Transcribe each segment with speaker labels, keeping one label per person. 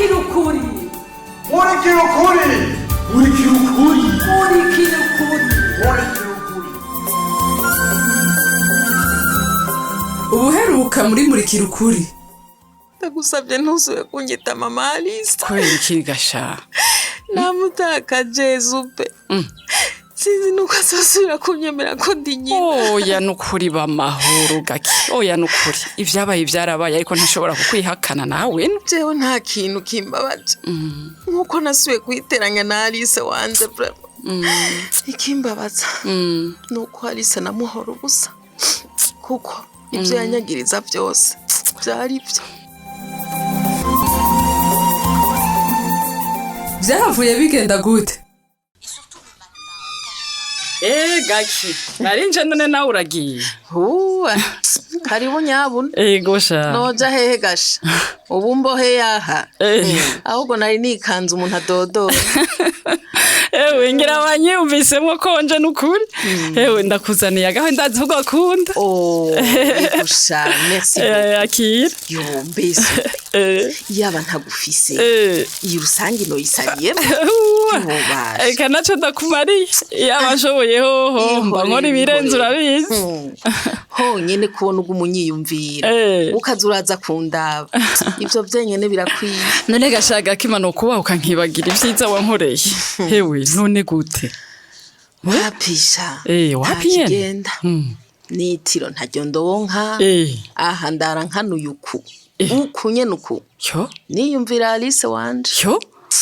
Speaker 1: murikira ukuri
Speaker 2: murikira ukuri
Speaker 1: murikira ukuri murikira ukuri
Speaker 2: murikira ukuri.
Speaker 1: ubuheruka muri murikira ukuri.
Speaker 3: ndagusabye ntuzuye kunyita mama Alice.
Speaker 4: Kwirikira sha.
Speaker 3: namutakaje zupe. Sinzi nuko azosubira kunyemera ko ndi nyina.
Speaker 4: Oya nukuri bamahoro gaki. Oya nukuri. Ivyabaye vyarabaye ariko ntashobora kukwihakana nawe.
Speaker 3: Jewe nta kintu kimbabaje. Nkuko nasubiye kwiteranya na Alice wanje bravo. Ikimbabaza. Nuko Alice namuhora ubusa. Kuko ivyo yanyagiriza byose byari byo.
Speaker 1: Vyavuye bigenda gute?
Speaker 4: Gaki. Narinje none nawe uragiye.
Speaker 3: Karibu nyabuna.
Speaker 4: Gosha.
Speaker 3: Noja hehe gasha. Ubu mbohe yaha. Ahubwo nari nikanze umuntu adodora.
Speaker 4: Ngira wanyumvisemwo konje nukuri. Ndakuzaniye agaho ndazi ko gakunda.
Speaker 3: Gusha, merci.
Speaker 4: Akira.
Speaker 3: Yo mbese. Yaba ntagufise. Iyi rusangi no isariye.
Speaker 4: Eka naco ndakumariye. Yaba nshoboye hoho. Nkora ibirenze urabizi.
Speaker 3: Honyene kubona umunyiyumvira. Ukazuraza kundaba. Ivyo vyenyene birakwiye.
Speaker 4: None gashaga kimano kuba ukankibagira ivyiza wankoreye. Hewe none gute?
Speaker 3: Wapisha.
Speaker 4: Wapiye.
Speaker 3: Genda. Nitiro ntajyo ndonka. Aha ndara nkanuye uku. Ukunye nuku.
Speaker 4: Cyo?
Speaker 3: Niyumvira Alice wanje.
Speaker 4: Cyo?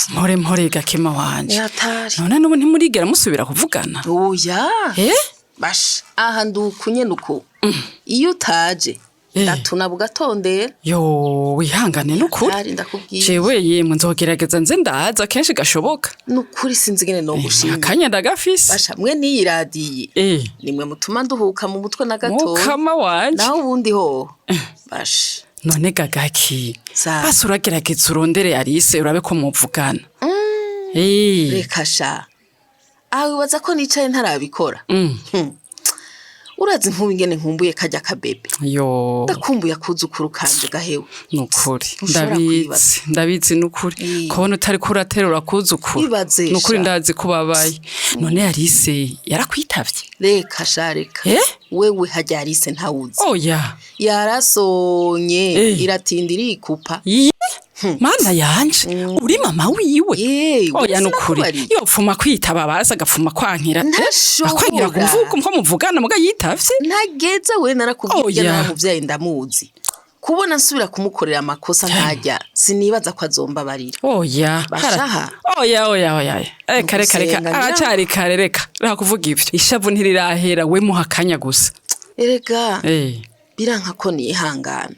Speaker 4: Mpore gakema wanje.
Speaker 3: Yatari.
Speaker 4: None nubu ntimurigera musubira kuvugana.
Speaker 3: Oya. Bash. Aha ndukunye nuku. Iyo utaje. Ndatuna bugatondera.
Speaker 4: Yo wihangane nukuri.
Speaker 3: Ari ndakubwiye.
Speaker 4: Jewe yemwe nzogerageza nze ndaza kenshi gashoboka.
Speaker 3: Nukuri sinzi gene no gushima.
Speaker 4: Akanya ndagafise.
Speaker 3: Basha mwe niyiradiye. Nimwe mutuma nduhuka mu mutwe na gato.
Speaker 4: Mukama wanje.
Speaker 3: Naho ubundi ho. Bash.
Speaker 4: None gagaki. Basi uragerageza urondere Alice urabe ko muvugana.
Speaker 3: Reka sha. Aho waza ko nicaye ntarabikora. Urazi nk'ubingene nkumbuye kajya kabebe.
Speaker 4: Yo.
Speaker 3: Ndakumbuye akuzukuru kanje gahewe.
Speaker 4: Nukuri. Ndabizi nukuri. Kubona utari kuraterura kuzukuru. Nukuri ndazi kubabaye. None Alice yarakwitavye.
Speaker 3: Reka sha reka. Wewe hajya Alice ntawuzi.
Speaker 4: Oya.
Speaker 3: Yarasonye iratindira ikupa.
Speaker 4: Mana yanje uri mama wiwe. Oya nukuri. Yopfuma kwitaba baraza gafuma kwankira. Akwangira kumvuka mko muvugana muga yitavye.
Speaker 3: Ntageze we narakubwiye na muvyaye ndamuzi. Kubona nsubira kumukorera amakosa ntajya sinibaza ko azomba barira.
Speaker 4: Oya.
Speaker 3: Bashaha.
Speaker 4: Oya. Reka. Aracari kare reka. Reka kuvuga ivyo. Ishavu ntirirahera we muhakanya gusa.
Speaker 3: Erega. Biranka ko nihangana.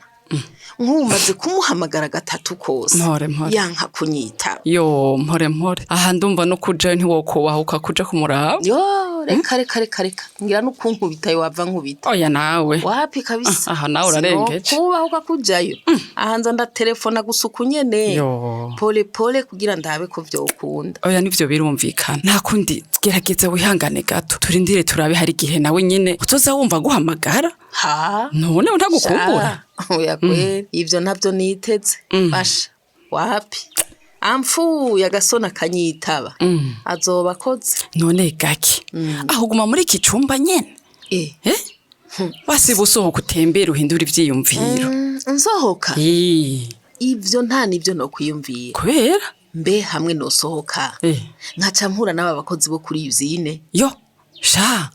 Speaker 3: Nkumaze kumuhamagara gatatu kose.
Speaker 4: Mpore.
Speaker 3: Yanka kunyita.
Speaker 4: Yo mpore. Aha ndumva no kuja ntiwokubahuka kuja kumuraba.
Speaker 3: Yo reka. Ngira no kunkubita wava nkubita.
Speaker 4: Oya nawe.
Speaker 3: Wapi kabisa.
Speaker 4: Aha nawe urarengeje.
Speaker 3: Kubahuka kujayo. Aha nza ndatelefona gusuku nyene.
Speaker 4: Yo.
Speaker 3: Pole kugira ndabe ko vyokunda.
Speaker 4: Oya nivyo birumvikana. Nta kundi gerageza wihangane gato. Turindire turabe hari gihe nawe nyene utoza wumva guhamagara. None utagukumbura.
Speaker 3: Oya kwe ivyo navyo niteze. Basha wapi amfu yagasona kanyitaba. Azoba koze.
Speaker 4: None gaki. Ahuguma muri iki cumba nyene. Basi busohoka utembera uhindura ivyiyumviro.
Speaker 3: Nsohoka. Ivyo nta nivyo no kwiyumvira.
Speaker 4: Kubera
Speaker 3: mbe hamwe no sohoka. Nkaca mpura n'aba bakozi bo kuri Yuzine.
Speaker 4: Yo. Sha,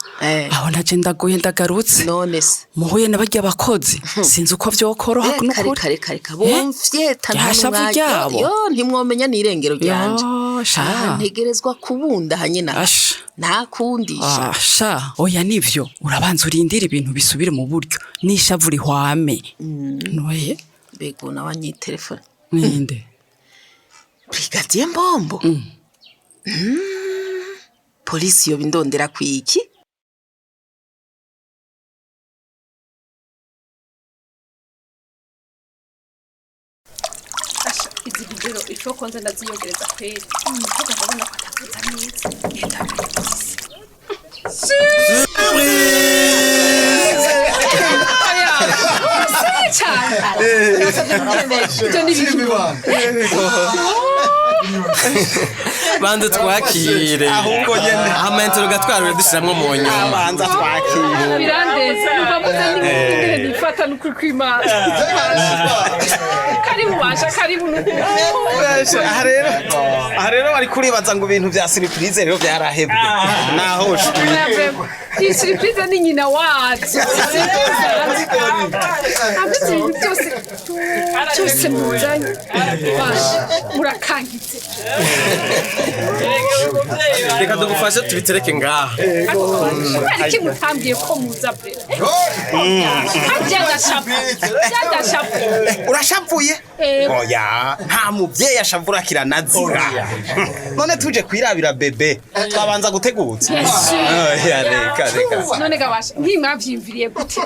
Speaker 4: aho naje ndagoye ndagarutse.
Speaker 3: None se.
Speaker 4: Muhuye n'abarya bakozi. Sinzi uko vyokoroha
Speaker 3: n'ukuri. Kare. Bomfye
Speaker 4: tanamwaga.
Speaker 3: Yo ntimwomenya n'irengero ryanje.
Speaker 4: Sha.
Speaker 3: Ntegerezwa kubunda hanyina. Nta kundi.
Speaker 4: Sha, oya nivyo. Urabanza urindira ibintu bisubire mu buryo. Nishavu rihwame. Noye.
Speaker 3: Bego nawanyi telefone.
Speaker 4: Ninde?
Speaker 3: Brigadier Mbombo. Polisi yo bindondera kwiki?
Speaker 5: Asha izibigero ico konze ndaziyogereza kweli. Nkoga ndabona ko atavuza neza. Yenda.
Speaker 6: banza twakire
Speaker 7: ahubwo nyene
Speaker 6: amentero gatwarure dushiramwe mu nyuma
Speaker 7: banza twakire
Speaker 5: birandeze ubavuze n'ingene nifata n'ukuri kw'Imana karibu basha karibu
Speaker 7: aha rero bari kuribaza ngo ibintu vya surprise rero vyarahebwe naho shwi
Speaker 5: iyi surprise ni nyina wacu abitse byose mujanye basha murakangitse
Speaker 6: reka dugufashe tubitereke ngaha
Speaker 5: ariko mutambwiye ko muza pe byadashapu
Speaker 7: urashavuye oya nta muvyeyi ashavura kiranazira none tuje kwirabira bebe twabanza guteguza oya reka
Speaker 5: none gabasha nkimwavyimviriye gute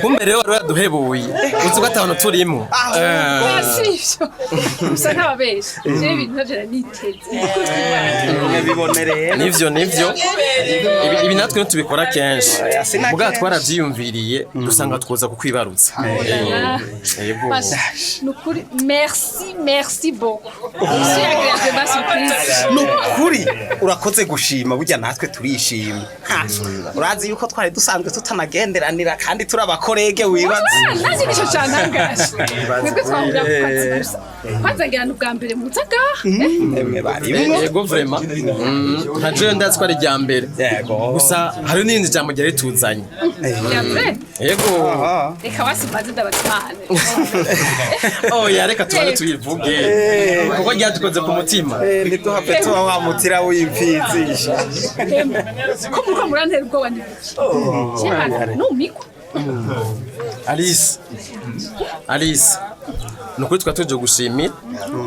Speaker 6: kumbe rero wari waduhebuye uzi ko atanu turimo
Speaker 5: sivyo usa nk'ababesha jewe ibintu navyo niteze
Speaker 7: bibonereye
Speaker 6: nivyo ibi natwe tubikora kenshi mugabo twaravyiyumviriye dusanga twoza kukwibarutsa yego
Speaker 5: nukuri merci beaucoup
Speaker 7: nukuri urakoze gushima burya natwe turishimye urazi yuko twari dusanzwe tutanagenderanira kandi turabakorege wibaza
Speaker 5: nazi nico cantangaje mwebwe twahurira ku kazi gusa kwanza ngira n'ubwa mbere muzaga
Speaker 7: emwe barimo
Speaker 6: yego vraiment nta jewe ndazi ko ari rya mbere gusa hari n'indi jambo ryari tuzanye yego
Speaker 5: reka basimaze ndabatimane
Speaker 6: oya reka tubane tuyivuge kuko ryadukoze ku mutima
Speaker 7: ntiduhave tuba wamutira w'imfizisha
Speaker 5: ko muriko murantera ubwoba n'ibiki numiko
Speaker 6: Alice nukuri twa tuje gushimira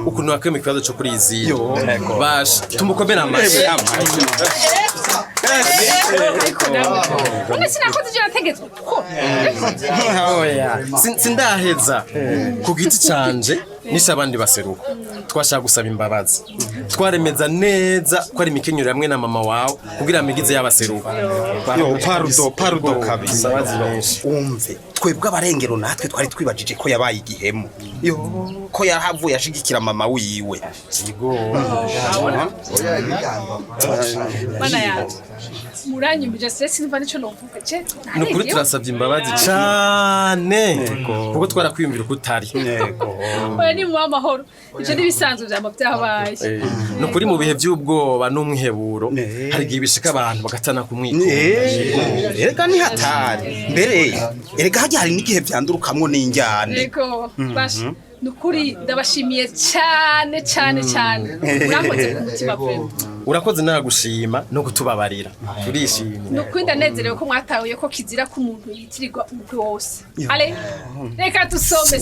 Speaker 6: ukuntu wakemye ikibazo cyo kuri izi basha tumukomera amashi
Speaker 5: none sinakoze ivyo nategetswe
Speaker 6: oya sindaheza ku giti canje nisha abandi baseruka twashaka gusaba imbabazi twaremeza neza ko ari imikenyero hamwe na mama wawe kugira amigize y'abaseruka
Speaker 7: parudo kabisa umve twebwe abarengero natwe twari twibajije ko yabaye igihemu ko yarahavuye ashigikira mama wiwe
Speaker 5: mana yaje muranyumije stress niva nico novuga je
Speaker 6: nukuri turasabye imbabazi cyane kuko twarakwiyumvira ko utari
Speaker 5: oya ni mu amahoro ivyo nibisanzwe vyama vyabaye
Speaker 6: nukuri mu bihe by'ubwoba n'umwiheburo hari igihe bishika abantu bagatana kumwikura
Speaker 7: erega ni hatari mbere erega hajya hari n'igihe vyandurukamwo n'injyane
Speaker 5: yego basha nukuri ndabashimiye cyane urakoze ku mutima pe
Speaker 6: urakoze nagushima no kutubabarira turishimye
Speaker 5: nukuri ndanezerewe ko mwatahuye ko kizira ko umuntu yitirirwa umutwe wose ale reka tusome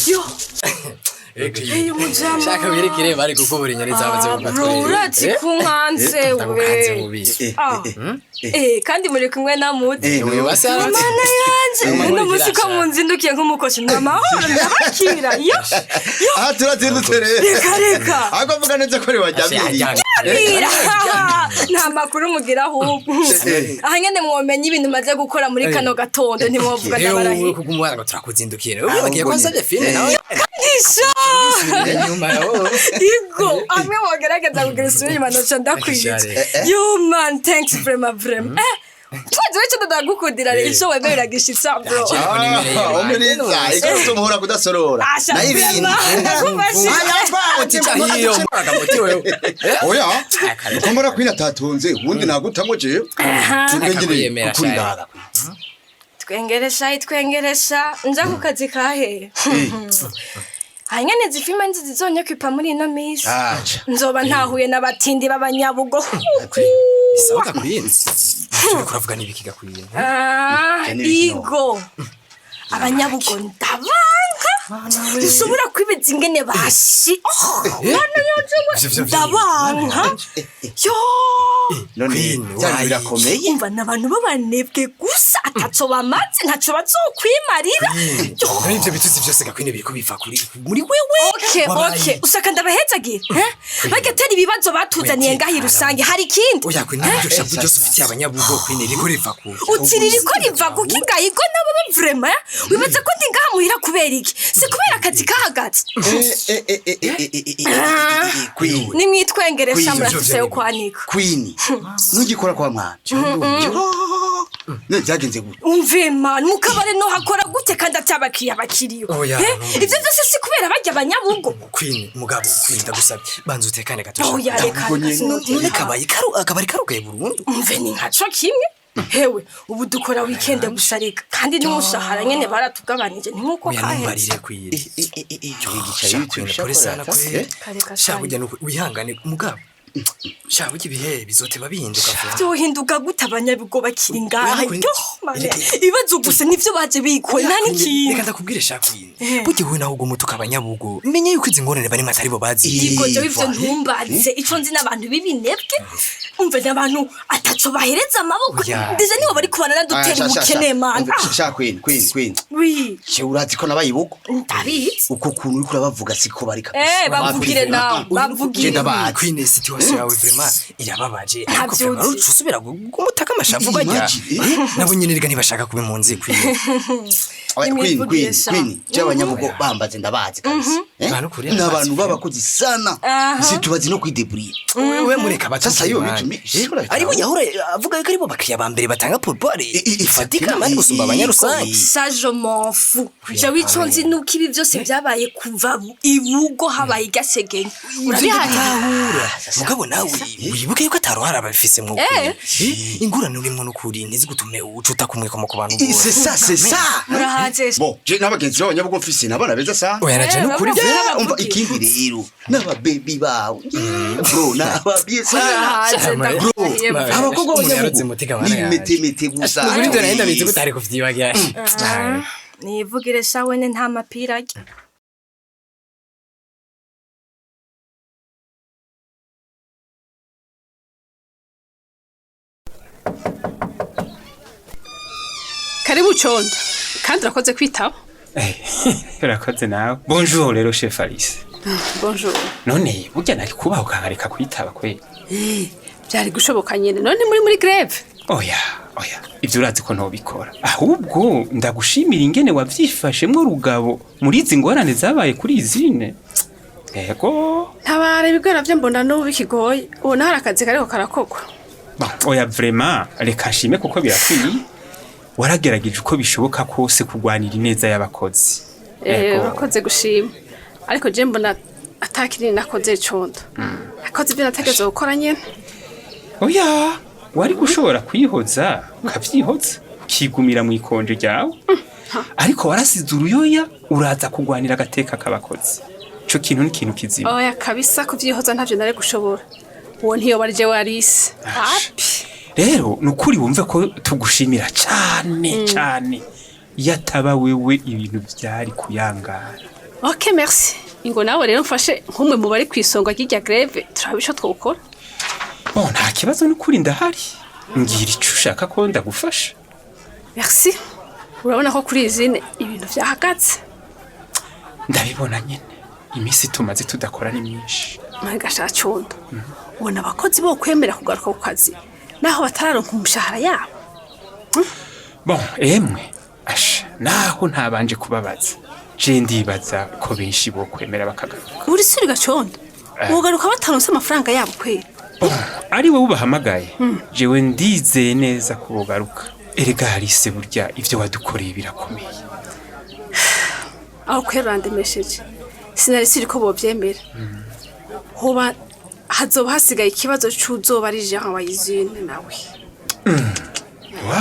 Speaker 8: yo
Speaker 9: shaka wirikire bari gukubura inyoni zabaze mu gatwe
Speaker 8: urati kunkanze we kandi muri kumwe na muti mana yanje no musiko munzindukiye nk'umukoshi ndamahoro ndabakira yo
Speaker 10: aha turazindutse
Speaker 8: reka
Speaker 10: ahubwo mvuga neza ko ari wajyamiriye
Speaker 8: nta makuru mugira ahubwo aha nyene mwomenye ibintu maze gukora muri kano gatondo ntimwovuga ndabarahiye
Speaker 9: rero kuko umwana ngo turakuzindukira ubu bagiye kwasabye filme nawe
Speaker 8: Isha Igo amwe wogerageza kugira isuri inyuma noca ndakwiye you man thanks vraiment twaje cyo ndagukundira rero ico webe biragishitsa bro
Speaker 10: omuriza iko muhora kudasorora na ibindi
Speaker 9: hiyo mwaka muti wewe
Speaker 10: oya ukomora kwina tatunze ubundi nagutamwe je tugengere kurindara
Speaker 8: twengeresha nja ku kazi kahe hanyene zifima nzi zizonya kwipa muri ino misi nzoba ntahuye n'abatindi b'abanyabugo
Speaker 9: bisaba kuyinzi kuravuga nibikiga kuyinzi
Speaker 8: Igo abanyabugo ndabanka nshobora kwibeza ingene bashi mwana yanje ndabanka yo
Speaker 7: none byari birakomeye
Speaker 8: umva n'abantu b'abanebwe gusa ataco bamaze ntaco bazokwimarira
Speaker 9: Ivyo bitutsi byose gakwine biriko biva muri wewe.
Speaker 8: Okay usaka ndabahezagira bagatera ibibazo batuzaniye ngahi rusange hari ikindi
Speaker 9: Oya kwine ibyo shavu byose ufitiye abanyabugo kwine riko riva ku
Speaker 8: utiririko riva kuki ngahigo nabo vraiment wibaza ko ndi ngaha muhira kubera iki si kubera akazi kahagaze
Speaker 7: Queen
Speaker 8: ni mwitwengeresha murafise yo kwanika
Speaker 7: Queen nugikora kwa mwana ne byagenze gute
Speaker 8: umve man mukabare no hakora gute kandi atabakiriya bakiriyo ivyo byose si kubera bajya abanyabugo
Speaker 9: Queen mugabo Queen ndagusabye banza utekane gato
Speaker 8: oya reka
Speaker 9: none kabari karugaye burundu
Speaker 8: umve ni nkaco kimwe hewe ubu dukora weekend gusharika kandi n'umushahara nyene baratugabanije nkuko
Speaker 9: kaheze numbarire kwire
Speaker 7: icyo gice
Speaker 9: y'ibyo sana kwe shabujya no wihangane mugabo Shabu ibihe bizoteba bihinduka vuba.
Speaker 8: Byo hinduka gute abanyabigo bakiri ngaha. Ibazo gusa nivyo baje bikwe nta niki.
Speaker 9: Reka ndakubwire Shakwine. Bugiye we naho ugumu tukabanyabugo. Menye yuko izi ngorane bari matari bo bazi.
Speaker 8: Yego je ivyo ntumbaze ico nzi n'abantu bibinebwe. Umve n'abantu ataco bahereza amaboko. Ndize nibo bari kubana nadutera ubukene mana.
Speaker 7: Shakwine.
Speaker 8: Oui.
Speaker 7: Je urazi ko nabayibugo.
Speaker 8: Ndabizi.
Speaker 7: Uko kuntu uri kurabavuga siko bari kabisa.
Speaker 8: Bavugire nawe. Bavugire.
Speaker 9: Queen situation yawe vraiment irababaje. Ariko vraiment usubira gumutaka amashavu bajya. Nabo nyene riga ntibashaka kuba impunzi Queen.
Speaker 7: Queen, cy'abanyabugo bambaze ndabazi kabisa. N'abantu babakozi sana. Situbazi no kwidebriye.
Speaker 9: Wewe mureka batasa
Speaker 7: yo bitumi.
Speaker 9: Aribo yahora avuga yuko aribo bakiriya ba mbere batanga porpore. Ifatika mani gusumba abanyarusangi.
Speaker 8: Ça je m'en fous. Je wiconzi nuko ibi byose byabaye kuva ibugo habaye gasegenya.
Speaker 9: Urabihahura. Mugabo nawe wibuke yuko ataruhara abafise mu kuri. Ingurane urimo n'ukuri ntizigutume ucuta kumwe ko bantu bose.
Speaker 7: C'est ça. Bon, je n'abagenzi b'abanyabugo mfise nabana beza sa.
Speaker 9: Oya naje n'ukuri
Speaker 7: umva ikindi rero n'aba baby bawe. Bro n'ababye sa. Abakobwa b'abanyabugo mete gusa.
Speaker 9: Uri ndo naenda bizi gutari kuvyibaga.
Speaker 8: Nivugire sa wene nta mapira ajya.
Speaker 5: Karibu condo kandi urakoze kwitaba.
Speaker 11: Urakoze nawe. Bonjour rero chef Alice.
Speaker 5: Bonjour.
Speaker 11: None burya nari kubaho ukangareka kwitaba kwe.
Speaker 5: Byari gushoboka nyene none muri greve.
Speaker 11: Oya. Ivyo urazi ko ntobikora. Ahubwo ndagushimira ingene wavyifashemwe rugabo muri izi ngorane zabaye kuri izine. Ego.
Speaker 5: Ntabara ibigora byo mbona no bikigoye. Ubona hari akazi kariko karakogwa.
Speaker 11: Oya vraiment reka shime kuko birakwiye. Waragerageje uko bishoboka kose kugwanira ineza y'abakozi.
Speaker 5: Bakoze gushima. Ariko je mbona atakiri nakoze condo. Akoze byo nategeze gukora nyene.
Speaker 11: Oya, wari gushobora kwihoza, ukavyihoza, ukigumira mu ikonje ryawe. Ariko warasize uruyoya uraza kugwanira agateka k'abakozi. Ico kintu ni kintu kiziba.
Speaker 5: Oya kabisa kuvyihoza ntavyo nari gushobora. Uwo ntiyo barije Alice. Happy.
Speaker 11: Rero nukuri wumve ko tugushimira cyane yataba wewe ibintu byari kuyangara.
Speaker 5: Okay merci. Ingo nawe rero mfashe nkumwe mu bari kwisonga ry'irya greve turabisho twokora.
Speaker 11: Bon nta kibazo nukuri ndahari. Ngira ico ushaka ko ndagufasha.
Speaker 5: Merci. Urabona ko kuri izine ibintu byahagaze.
Speaker 11: Ndabibona nyene. Imisi tumaze tudakora ni myinshi.
Speaker 5: Magasha condo. Ubona abakozi bo kwemera kugaruka ku kazi. Naho batararonka umushahara yabo.
Speaker 11: Bon, emwe naho ntabanje kubabaza. Je ndibaza ko benshi bo kwemera bakagaruka.
Speaker 5: Uri siri gacondo. Ugaruka bataronse amafaranga yabo kwera.
Speaker 11: Ari wowe ubahamagaye. Jewe ndizeye neza ko bogaruka. Erega Alice burya ivyo wadukoreye birakomeye.
Speaker 5: Aho kwerande message. Sinari siri ko bovyemera. Hoba hazoba hasigaye ikibazo cy'uzoba ari Jean wayizine nawe.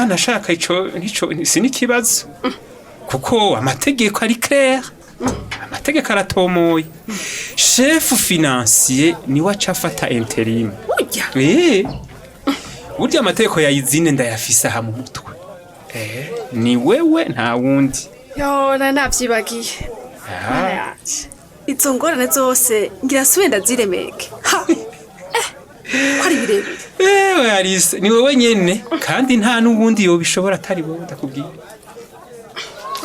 Speaker 11: Nashaka ico sini kibazo. Kuko amategeko ari clair. Amategeko aratomoye. Chef financier ni wacafata interim. Burya amategeko yayizine ndayafisa ha mu mutwe. Ni wewe nta wundi.
Speaker 5: Yo navyibagiye. izo ngorane zose ngira sube ndaziremeke ko ari birebire
Speaker 11: Alice ni wowe nyene kandi nta n'ubundi yobishobora atari wowe ndakubwira.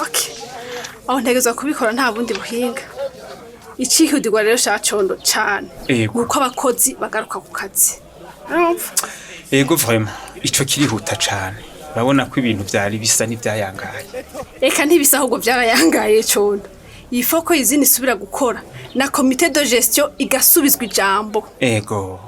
Speaker 5: Okay. Aho ntegezwa kubikora nta bundi buhinga. Icihudirwa rero shacondo cyane. Nuko abakozi bagaruka ku kazi.
Speaker 11: Ego vraiment ico kirihuta cyane. Urabona ko ibintu byari bisa n'ibyayangaye.
Speaker 5: Eka ntibisa ahubwo byarayangaye condo. Ifoko izini subira gukora na comité de gestion igasubizwa ijambo.
Speaker 11: Ego.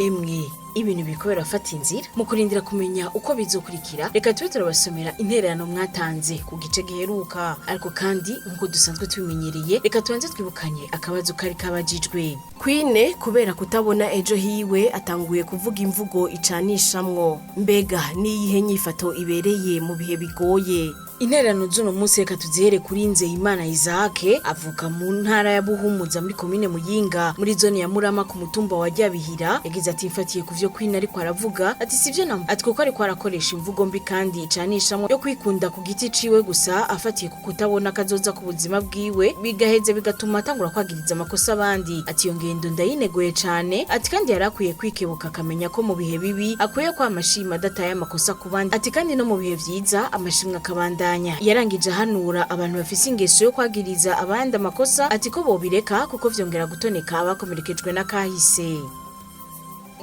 Speaker 12: Emwe ibintu bikobera fata inzira mu kurindira kumenya uko bizokurikira reka tube turabasomera intererano mwatanze ku gice giheruka ariko kandi nkuko dusanzwe tubimenyereye reka tubanze twibukanye akabazo kari kabajijwe Queen kubera kutabona ejo hiwe atanguye kuvuga imvugo icanishamwo mbega niyihe nyifato ibereye mu bihe bigoye Intererano z'uno munsi reka tuzihere kuri Nzeyimana Isaac avuka mu ntara ya Buhumuza muri komine Muyinga muri zone ya Murama ku mutumba wa Ryabihira yagize ati mfatiye kuvyo Queen ariko aravuga ati sivyo namo ati kuko ariko arakoresha imvugo mbi kandi icanishamwe yo kwikunda ku giti ciwe gusa afatiye ku kutabona kazoza ku buzima bwiwe bigaheze bigatuma atangura kwagiriza amakosa abandi ati iyo ngendo ndayinegoye cane ati kandi yarakwiye kwikebuka akamenya ko mu bihe bibi akwiye kwa amashima adataye amakosa ku bandi ati kandi no mu bihe vyiza amashimwe akabanda yarangije hanura abantu bafise ingeso yo kwagiriza abandi amakosa ati ko bobireka kuko vyongera gutoneka abakomerekejwe na kahise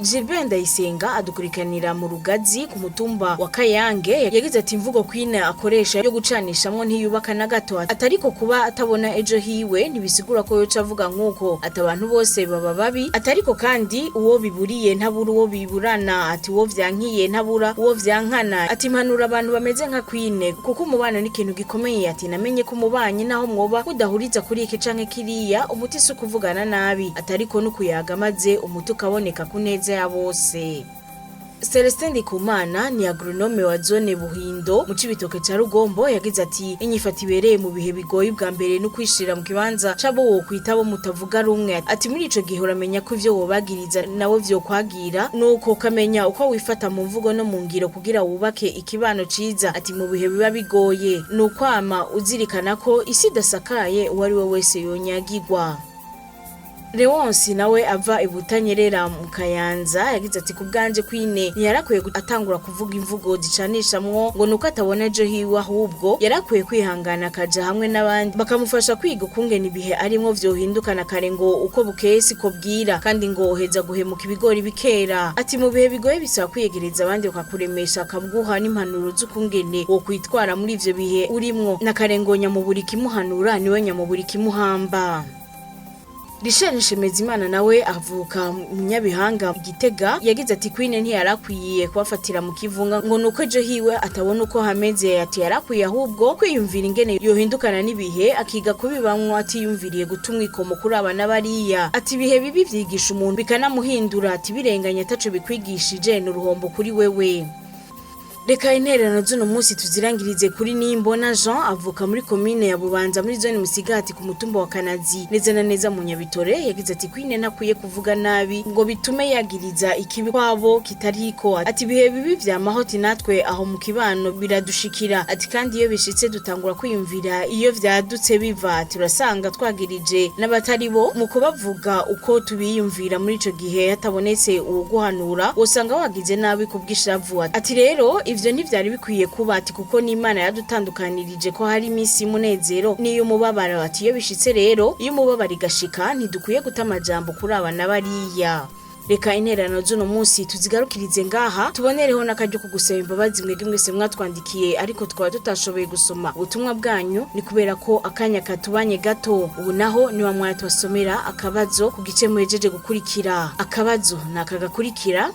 Speaker 12: Gilbert Ndayisenga adukurikanira mu rugazi ku mutumba wa Kayange yagize ati imvugo Queen akoresha yo gucanishamwe ntiyubaka na gato atariko kuba atabona ejo hiwe ntibisigura ko yo cavuga nkuko atabantu bose baba babi atariko kandi uwo biburiye ntabura uwo biburana ati uwo vyankiye ntabura uwo vyankana ati impanura abantu bameze nka Queen kuko umubano ni ikintu gikomeye ati namenye ko umubanye naho mwoba kudahuriza kuri iki canke kiriya umuti si kuvugana nabi atariko no kuyaga maze umuti ukaboneka kuneza ya bose Celestin Ndikumana ni agronome wa zone Buhindo mu cibitoke ca Rugombo yagize ati inyifata ibereye mu bihe bigoye bwa mbere no kwishira mu kibanza cabo wo kwitabo mutavuga rumwe ati muri ico gihe uramenya ko ivyo wobagiriza nawe vyo kwagira nuko kamenya uko wifata mu mvugo no mu ngiro kugira wubake ikibano ciza ati mu bihe biba bigoye nukwama uzirikana ko isi dasakaye uwari we wese yonyagirwa Leonsi nawe ava ibutanyerera mu Kayanza yagize ati kubganje Queen yarakwiye atangura kuvuga imvugo zicanishamwo ngo nuko atabona ejo hiwe ahubwo yarakwiye kwihangana kaja hamwe n'abandi bakamufasha kwiga kungena ibihe arimwo vyohindukana kare ngo uko bukeye siko bwira kandi ngo oheza guhemuka ibigori bikera ati mu bihe bigoye bisaba kwiyegereza abandi bakakuremesha akabguha n'impanuro z'ukungene wo kwitwara muri ivyo bihe urimwo nakarengonya mu buri kimuhanura niwe nyamuburi kimuhamba Richard Nshemezimana nawe avuka mu Nyabihanga Gitega yagize ati Queen ntiyarakwiye kubafatira mu kivunga ngo nuko ejo hiwe atabona uko hameze ati yarakwiye ahubwo kwiyumvira ingene yohindukana nibihe akiga kubibamwo atiyumviriye gutumwa ikomo kuri abana bariya ati bihe bibi vyigisha umuntu bikanamuhindura ati birenganya ataco bikwigishije n'uruhombo kuri wewe Reka intererano z'uno munsi tuzirangirize kuri Nimbona Jean avuka muri commune ya Bubanza muri zone Musigati ku mutumba wa Kanazi neza na neza mu Nyabitore yagize ati Queen nakwiye kuvuga nabi ngo bitume yagiriza ikibi kwabo kitariko ati bihe bibi vyamahoti natwe aho mu kibano biradushikira ati kandi iyo bishitse dutangura kwiyumvira iyo vyadutse biva turasanga twagirije n'abatari bo mu kubavuga uko tubiyumvira muri ico gihe hatabonetse uguhanura usanga wagize nabi kubwishavu ati rero ivyo ntivyari bikwiye kuba ati kuko n'Imana yadutandukanirije ko hari iminsi munezero niyo mubabara ati iyo bishitse rero iyo mubabara igashika ntidukwiye gutamajambo kuri abana bariya Reka intererano z'uno munsi tuzigarukirize ngaha tubonereho n'akaryo ko gusaba imbabazi mwebwe mwese mwatwandikiye ariko twaba tutashoboye gusoma ubutumwa bwanyu ni kubera ko akanya katubanye gato ubu naho ni wamwe twasomera akabazo ku gice muhejeje gukurikira akabazo nakagakurikira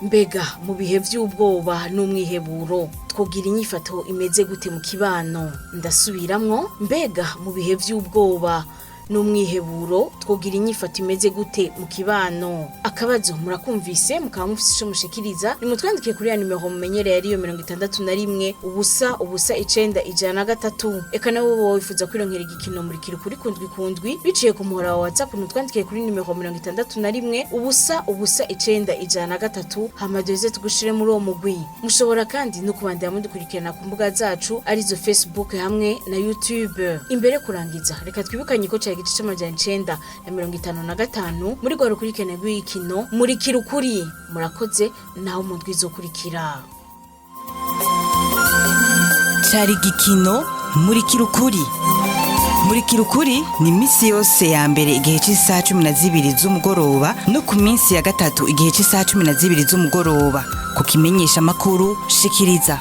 Speaker 12: mbega mu bihe vy'ubwoba n'umwiheburo twogira inyifato imeze gute mu kibano ndasubiramwo mbega mu bihe vy'ubwoba n'umwiheburo twogira inyifato imeze gute mu kibano. Akabazo murakumvise mukaba mufise ico mushikiriza nimutwandike kuri ya nimero mumenyereye ariyo 61 ubusa ubusa 9 eka nawe wowe wifuza kwironkera igikino murikira ukuri kundwi biciye ku muhora wa WhatsApp nutwandike kuri nimero 61 ubusa ubusa 9 hama duze tugushire muri uwo mugwi. Mushobora kandi no kubandanya mudukurikirana ku mbuga zacu arizo Facebook hamwe na YouTube. Imbere kurangiza reka twibukanye ko cya gice c'amajana 955 muri gwa rukurikirane rw'igikino murikira ukuri. Murakoze naho mu ndwi zokurikira.
Speaker 13: Cari gikino murikira ukuri. Murikira ukuri ni imisi yose ya mbere igihe cy'isaha 12 z'umugoroba no ku minsi ya gatatu igihe cy'isaha 12 z'umugoroba ku kimenyesha makuru shikiriza.